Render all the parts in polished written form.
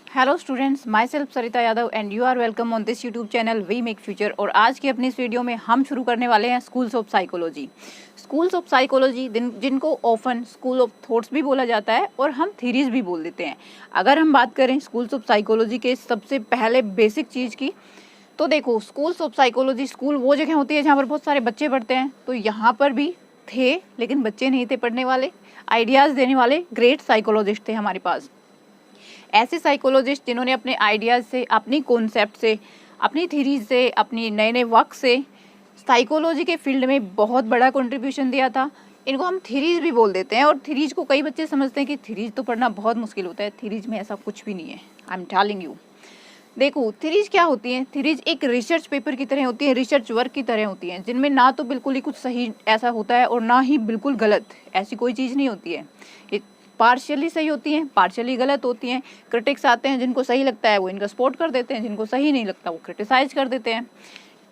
Hello students, myself Sarita Yadav and you are welcome on this YouTube channel we make future. और आज की अपनी इस वीडियो में हम शुरू करने वाले हैं schools of psychology. Schools of psychology जिनको ऑफन स्कूल ऑफ थॉट्स भी बोला जाता है और हम थीरीज भी बोल देते हैं। अगर हम बात करें स्कूल्स ऑफ साइकोलॉजी के सबसे पहले बेसिक चीज़ की, तो देखो स्कूल्स ऑफ साइकोलॉजी स्कूल वो जगह होती है जहाँ पर बहुत सारे बच्चे पढ़ते हैं। तो यहाँ पर भी थे लेकिन बच्चे नहीं थे पढ़ने वाले, आइडियाज़ देने वाले ग्रेट साइकोलॉजिस्ट थे हमारे पास। ऐसे साइकोलॉजिस्ट जिन्होंने अपने आइडियाज़ से, अपनी कॉन्सेप्ट से, अपनी थीरीज से, अपनी नए नए वर्क से साइकोलॉजी के फील्ड में बहुत बड़ा कंट्रीब्यूशन दिया था। इनको हम थीरीज भी बोल देते हैं। और थीरीज को कई बच्चे समझते हैं कि थीरीज तो पढ़ना बहुत मुश्किल होता है। थीरीज में ऐसा कुछ भी नहीं है। I am telling you. देखो थीरीज क्या होती हैं। थीरीज एक रिसर्च पेपर की तरह होती है, रिसर्च वर्क की तरह होती हैं, जिनमें ना तो बिल्कुल ही कुछ सही ऐसा होता है और ना ही बिल्कुल गलत, ऐसी कोई चीज़ नहीं होती है। ये पार्शियली सही होती हैं, पार्शियली गलत होती हैं। क्रिटिक्स आते हैं, जिनको सही लगता है वो इनका सपोर्ट कर देते हैं, जिनको सही नहीं लगता वो क्रिटिसाइज कर देते हैं।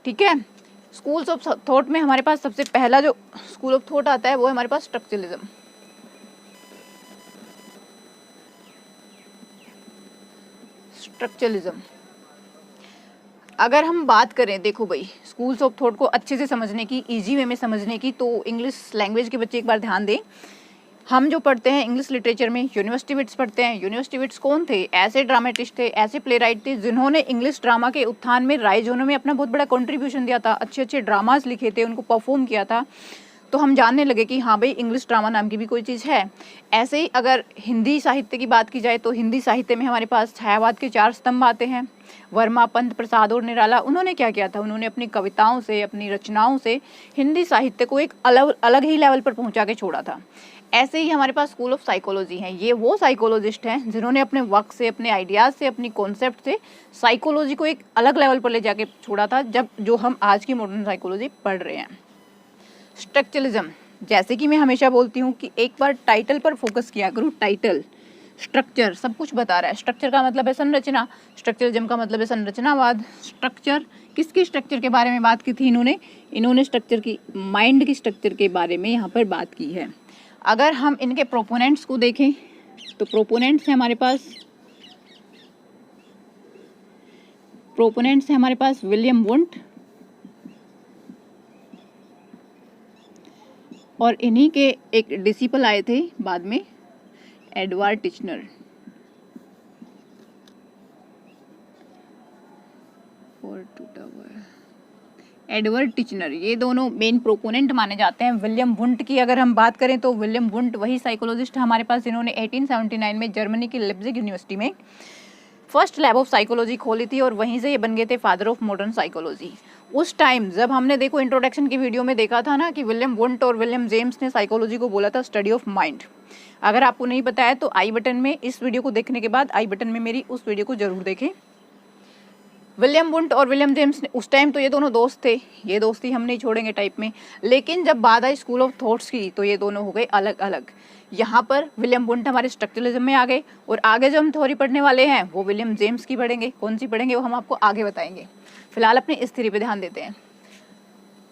ठीक है। स्कूल्स ऑफ थॉट में हमारे पास सबसे पहला जो स्कूल ऑफ थॉट आता है वो है हमारे पास स्ट्रक्चरलिज्म। स्ट्रक्चरलिज्म अगर हम बात करें, देखो भाई, स्कूल्स ऑफ थॉट को अच्छे से समझने की, इजी वे में समझने की, तो इंग्लिश लैंग्वेज के बच्चे एक बार ध्यान दें। हम जो पढ़ते हैं इंग्लिश लिटरेचर में यूनिवर्सिटी विट्स पढ़ते हैं। यूनिवर्सिटी विट्स कौन थे? ऐसे ड्रामेटिस्ट थे, ऐसे प्ले राइट थे जिन्होंने इंग्लिश ड्रामा के उत्थान में, राइज होने में अपना बहुत बड़ा कंट्रीब्यूशन दिया था। अच्छे अच्छे ड्रामाज लिखे थे, उनको परफॉर्म किया था। तो हम जानने लगे कि हाँ भाई, इंग्लिश ड्रामा नाम की भी कोई चीज़ है। ऐसे ही अगर हिंदी साहित्य की बात की जाए तो हिंदी साहित्य में हमारे पास छायावाद के 4 स्तंभ आते हैं, वर्मा, पंत, प्रसाद और निराला। उन्होंने क्या किया था? उन्होंने अपनी कविताओं से, अपनी रचनाओं से हिंदी साहित्य को एक अलग ही लेवल पर पहुंचा के छोड़ा था। ऐसे ही हमारे पास स्कूल ऑफ साइकोलॉजी है। ये वो साइकोलॉजिस्ट हैं जिन्होंने अपने वर्क से, अपने आइडियाज़ से, अपनी कॉन्सेप्ट से साइकोलॉजी को एक अलग लेवल पर ले जाके छोड़ा था, जो हम आज की मॉडर्न साइकोलॉजी पढ़ रहे हैं। स्ट्रक्चरलिज्म, जैसे कि मैं हमेशा बोलती हूँ कि एक बार टाइटल पर फोकस किया करो। टाइटल, स्ट्रक्चर सब कुछ बता रहा है। स्ट्रक्चर का मतलब है संरचना, स्ट्रक्चरलिज्म का मतलब है संरचनावाद। स्ट्रक्चर, किसकी स्ट्रक्चर के बारे में बात की थी इन्होंने स्ट्रक्चर की, माइंड की स्ट्रक्चर के बारे में यहाँ पर बात की है। अगर हम इनके प्रोपोनेंट्स को देखें तो प्रोपोनेंट्स है हमारे पास विलियम वुंट, और इन्हीं के एक डिसिपल आए थे बाद में, एडवर्ड टिचनर। एडवर्ड टिचनर, ये दोनों मेन प्रोपोनेंट माने जाते हैं। विलियम वुंट की अगर हम बात करें तो विलियम वुंट वही साइकोलॉजिस्ट हमारे पास जिन्होंने 1879 में जर्मनी की लिप्जिग यूनिवर्सिटी में फर्स्ट लैब ऑफ साइकोलॉजी खोली थी, और वहीं से ये बन गए थे फादर ऑफ मॉडर्न साइकोलॉजी। उस टाइम जब हमने देखो इंट्रोडक्शन की वीडियो में देखा था ना कि विलियम वुंट और विलियम जेम्स ने साइकोलॉजी को बोला था स्टडी ऑफ माइंड। अगर आपको नहीं पता है तो आई बटन में, इस वीडियो को देखने के बाद आई बटन में मेरी उस वीडियो को जरूर देखें। विलियम वुंट और विलियम जेम्स ने उस टाइम तो ये दोनों दोस्त थे, ये दोस्ती हम नहीं छोड़ेंगे टाइप में। लेकिन जब बात आई स्कूल ऑफ थॉट्स की तो ये दोनों हो गए अलग अलग। यहाँ पर विलियम वुंट हमारे स्ट्रक्चरलिज्म में आ गए, और आगे जो हम थ्योरी पढ़ने वाले हैं वो विलियम जेम्स की पढ़ेंगे। कौन सी पढ़ेंगे वो हम आपको आगे बताएंगे। फिलहाल अपनी इस थ्योरी पे ध्यान देते हैं।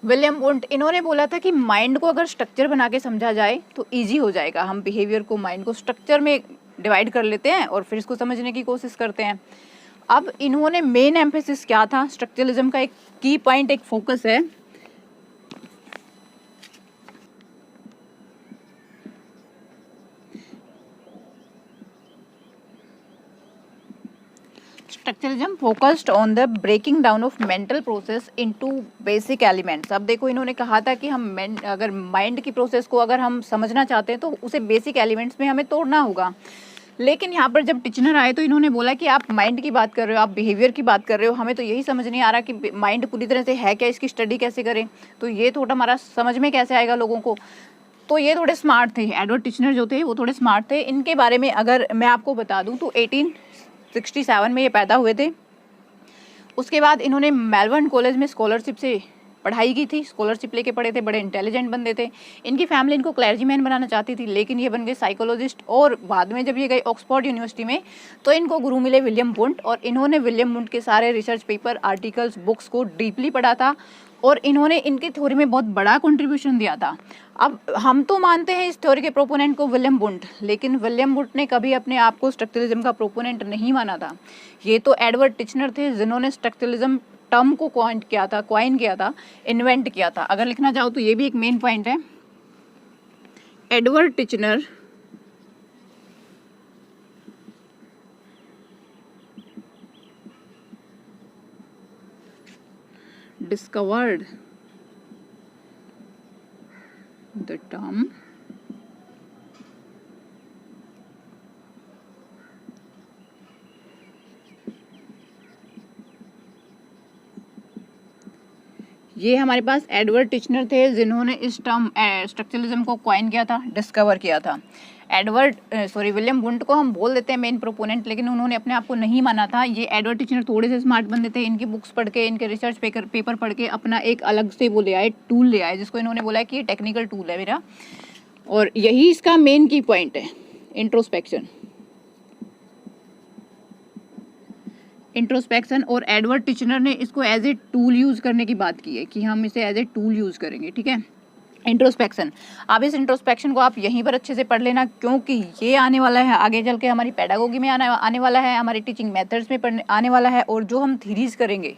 विलियम वुंट, इन्होंने बोला था कि माइंड को अगर स्ट्रक्चर बना के समझा जाए तो ईजी हो जाएगा। हम बिहेवियर को, माइंड को स्ट्रक्चर में डिवाइड कर लेते हैं और फिर इसको समझने की कोशिश करते हैं। अब इन्होंने मेन एम्फेसिस क्या था? स्ट्रक्चरलिज्म का एक की पॉइंट, एक फोकस है structuralism focused on the breaking down of mental process into basic elements. अब देखो इन्होंने कहा था कि हम अगर माइंड की प्रोसेस को अगर हम समझना चाहते हैं तो उसे बेसिक एलिमेंट्स में हमें तोड़ना होगा। लेकिन यहाँ पर जब टिचनर आए तो इन्होंने बोला कि आप माइंड की बात कर रहे हो, आप बिहेवियर की बात कर रहे हो, हमें तो यही समझ नहीं आ रहा कि माइंड पूरी तरह से है क्या, इसकी स्टडी कैसे करें, तो ये थोड़ा हमारा समझ में कैसे आएगा लोगों को। तो ये थोड़े स्मार्ट थे, एडवर्ड टिचनर जो थे वो थोड़े स्मार्ट थे। इनके बारे में अगर मैं आपको बता दूँ तो 1867 में ये पैदा हुए थे। उसके बाद इन्होंने मेलबर्न कॉलेज में स्कॉलरशिप से पढ़ाई की थी, स्कॉलरशिप लेके पढ़े थे, बड़े इंटेलिजेंट बंदे थे। इनकी फैमिली इनको क्लर्जीमैन बनाना चाहती थी, लेकिन ये बन गए साइकोलॉजिस्ट। और बाद में जब ये गए ऑक्सफोर्ड यूनिवर्सिटी में तो इनको गुरु मिले विलियम वुंट, और इन्होंने विलियम वुंट के सारे रिसर्च पेपर, आर्टिकल्स, बुक्स को डीपली पढ़ा था और इन्होंने इनकी थ्योरी में बहुत बड़ा कंट्रीब्यूशन दिया था। अब हम तो मानते हैं इस थ्योरी के प्रोपोनेंट को विलियम वुंट, लेकिन विलियम वुंट ने कभी अपने आप को स्ट्रक्चरलिज्म का प्रोपोनेंट नहीं माना था। ये तो एडवर्ड टिचनर थे जिन्होंने स्ट्रक्चरलिज्म टर्म को क्वाइन किया था, इन्वेंट किया था। अगर लिखना चाहो तो ये भी एक मेन पॉइंट है। Edward Titchener discovered the term ये हमारे पास एडवर्ड टिचनर थे जिन्होंने इस टर्म स्ट्रक्चरलिज्म को क्वाइन किया था, डिस्कवर किया था। विलियम वुंट को हम बोल देते हैं मेन प्रोपोनेंट, लेकिन उन्होंने अपने आप को नहीं माना था। ये एडवर्ड टिचनर थोड़े से स्मार्ट बंदे थे। इनकी बुक्स पढ़ के, इनके रिसर्च पेपर पढ़ के अपना एक अलग से वो ले आए, टूल ले आए, जिसको इन्होंने बोला कि ये टेक्निकल टूल है मेरा, और यही इसका मेन की पॉइंट है, इंट्रोस्पेक्शन। और एडवर्ड टिचनर ने इसको एज ए टूल यूज़ करने की बात की है कि हम इसे एज ए टूल यूज़ करेंगे, ठीक है। इंट्रोस्पेक्शन, अब इस इंट्रोस्पेक्शन को आप यहीं पर अच्छे से पढ़ लेना, क्योंकि ये आने वाला है आगे चल के, हमारी पेडागोगी में आने वाला है, हमारी टीचिंग मेथड्स में आने वाला है, और जो हम थीरीज करेंगे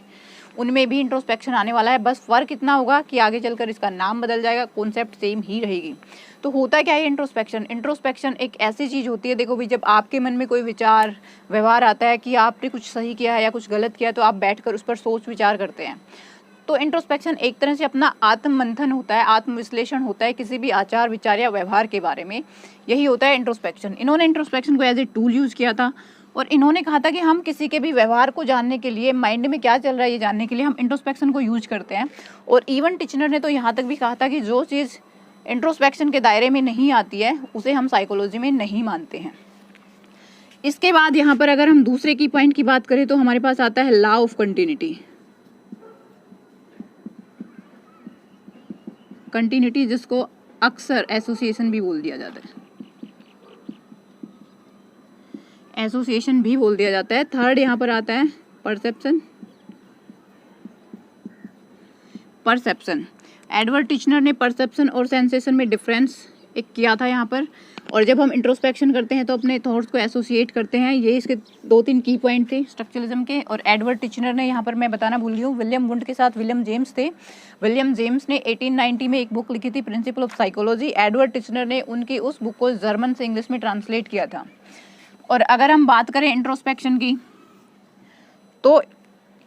उनमें भी इंट्रोस्पेक्शन आने वाला है। बस फ़र्क इतना होगा कि आगे चलकर इसका नाम बदल जाएगा, कॉन्सेप्ट सेम ही रहेगी। तो होता क्या है इंट्रोस्पेक्शन एक ऐसी चीज़ होती है, देखो भी, जब आपके मन में कोई विचार व्यवहार आता है कि आपने कुछ सही किया है या कुछ गलत किया, तो आप बैठकर उस पर सोच विचार करते हैं। तो इंट्रोस्पेक्शन एक तरह से अपना आत्ममंथन होता है, आत्मविश्लेषण होता है किसी भी आचार विचार या व्यवहार के बारे में। यही होता है इंट्रोस्पेक्शन। इन्होंने इंट्रोस्पेक्शन को एज ए टूल यूज़ किया था, और इन्होंने कहा था कि हम किसी के भी व्यवहार को जानने के लिए, माइंड में क्या चल रहा है ये जानने के लिए हम इंट्रोस्पेक्शन को यूज करते हैं। और इवन टिचनर ने तो यहाँ तक भी कहा था कि जो चीज़ इंट्रोस्पेक्शन के दायरे में नहीं आती है उसे हम साइकोलॉजी में नहीं मानते हैं। इसके बाद यहाँ पर अगर हम दूसरे की पॉइंट की बात करें तो हमारे पास आता है लॉ ऑफ कंटिन्यूटी, जिसको अक्सर एसोसिएशन भी बोल दिया जाता है, थर्ड यहाँ पर आता है परसेप्शन। एडवर्ड टिचनर ने परसेप्शन और सेंसेशन में डिफरेंस एक किया था यहाँ पर, और जब हम इंट्रोस्पेक्शन करते हैं तो अपने थॉट्स को एसोसिएट करते हैं। ये इसके 2-3 की पॉइंट थे स्ट्रक्चरलिज्म के। और एडवर्ड टिचनर ने, यहाँ पर मैं बताना भूल गई हूँ, विलियम वुंट के साथ विलियम जेम्स थे। विलियम जेम्स ने 1890 में एक बुक लिखी थी, principle of psychology. Edward Titchener ने उनकी उस बुक को जर्मन से इंग्लिश में ट्रांसलेट किया था। और अगर हम बात करें इंट्रोस्पेक्शन की, तो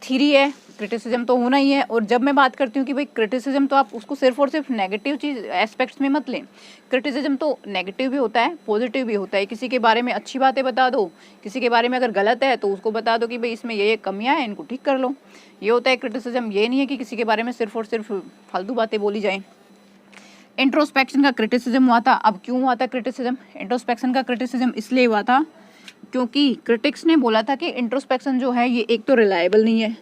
थ्योरी है, क्रिटिसिज्म तो होना ही है। और जब मैं बात करती हूँ कि भाई क्रिटिसिज्म, तो आप उसको सिर्फ और सिर्फ नेगेटिव चीज़ एस्पेक्ट्स में मत लें। क्रिटिसिज्म तो नेगेटिव भी होता है, पॉजिटिव भी होता है। किसी के बारे में अच्छी बातें बता दो, किसी के बारे में अगर गलत है तो उसको बता दो कि भाई इसमें ये कमियां हैं, इनको ठीक कर लो। ये होता है क्रिटिसिज्म। ये नहीं है कि किसी के बारे में सिर्फ और सिर्फ फालतू बातें बोली जाएं। इंट्रोस्पेक्शन का क्रिटिसिज्म हुआ था। अब क्यों हुआ था क्रिटिसिज्म? इंट्रोस्पेक्शन का क्रिटिसिज्म इसलिए हुआ था क्योंकि क्रिटिक्स ने बोला था कि इंट्रोस्पेक्शन जो है ये एक तो रिलायबल नहीं है,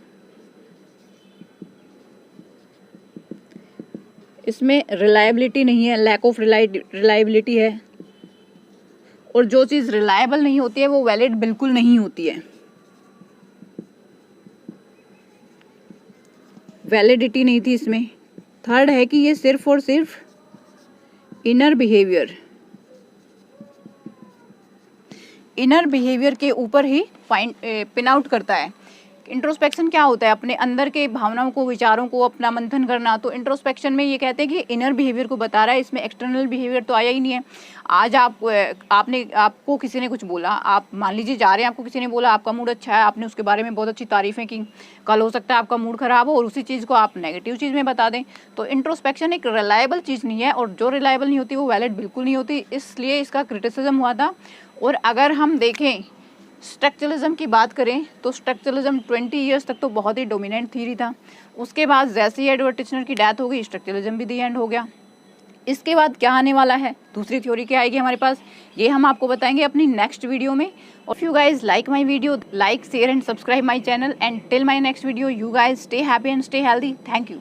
इसमें रिलायबिलिटी नहीं है, लैक ऑफ रिलायबिलिटी है। और जो चीज़ रिलायबल नहीं होती है वो वैलिड बिल्कुल नहीं होती है, वैलिडिटी नहीं थी इसमें। थर्ड है कि ये सिर्फ और सिर्फ इनर बिहेवियर के ऊपर ही पिन आउट करता है। इंट्रोस्पेक्शन क्या होता है? अपने अंदर के भावनाओं को, विचारों को अपना मंथन करना। तो इंट्रोस्पेक्शन में ये कहते हैं कि इनर बिहेवियर को बता रहा है, इसमें एक्सटर्नल बिहेवियर तो आया ही नहीं है। आज आपको किसी ने कुछ बोला, आप मान लीजिए जा रहे हैं, आपको किसी ने बोला आपका मूड अच्छा है, आपने उसके बारे में बहुत अच्छी तारीफें की। कल हो सकता है आपका मूड खराब हो और उसी चीज़ को आप नेगेटिव चीज़ में बता दें। तो इंट्रोस्पेक्शन एक रिलायबल चीज़ नहीं है, और जो रिलायबल नहीं होती वो वैलिड बिल्कुल नहीं होती, इसलिए इसका क्रिटिसिज्म हुआ था। और अगर हम देखें स्ट्रक्चरलिज्म की बात करें तो स्ट्रक्चरलिज्म 20 ईयर्स तक तो बहुत ही डोमिनेंट थ्योरी था। उसके बाद जैसे ही एडवर्ड टिचनर की डेथ हो गई, स्ट्रक्चरलिज्म भी दी एंड हो गया। इसके बाद क्या आने वाला है, दूसरी थ्योरी क्या आएगी हमारे पास, ये हम आपको बताएंगे अपनी नेक्स्ट वीडियो में। और if you guys like my video, like share and subscribe my channel, and till my next video, you guys stay happy and stay healthy. Thank you.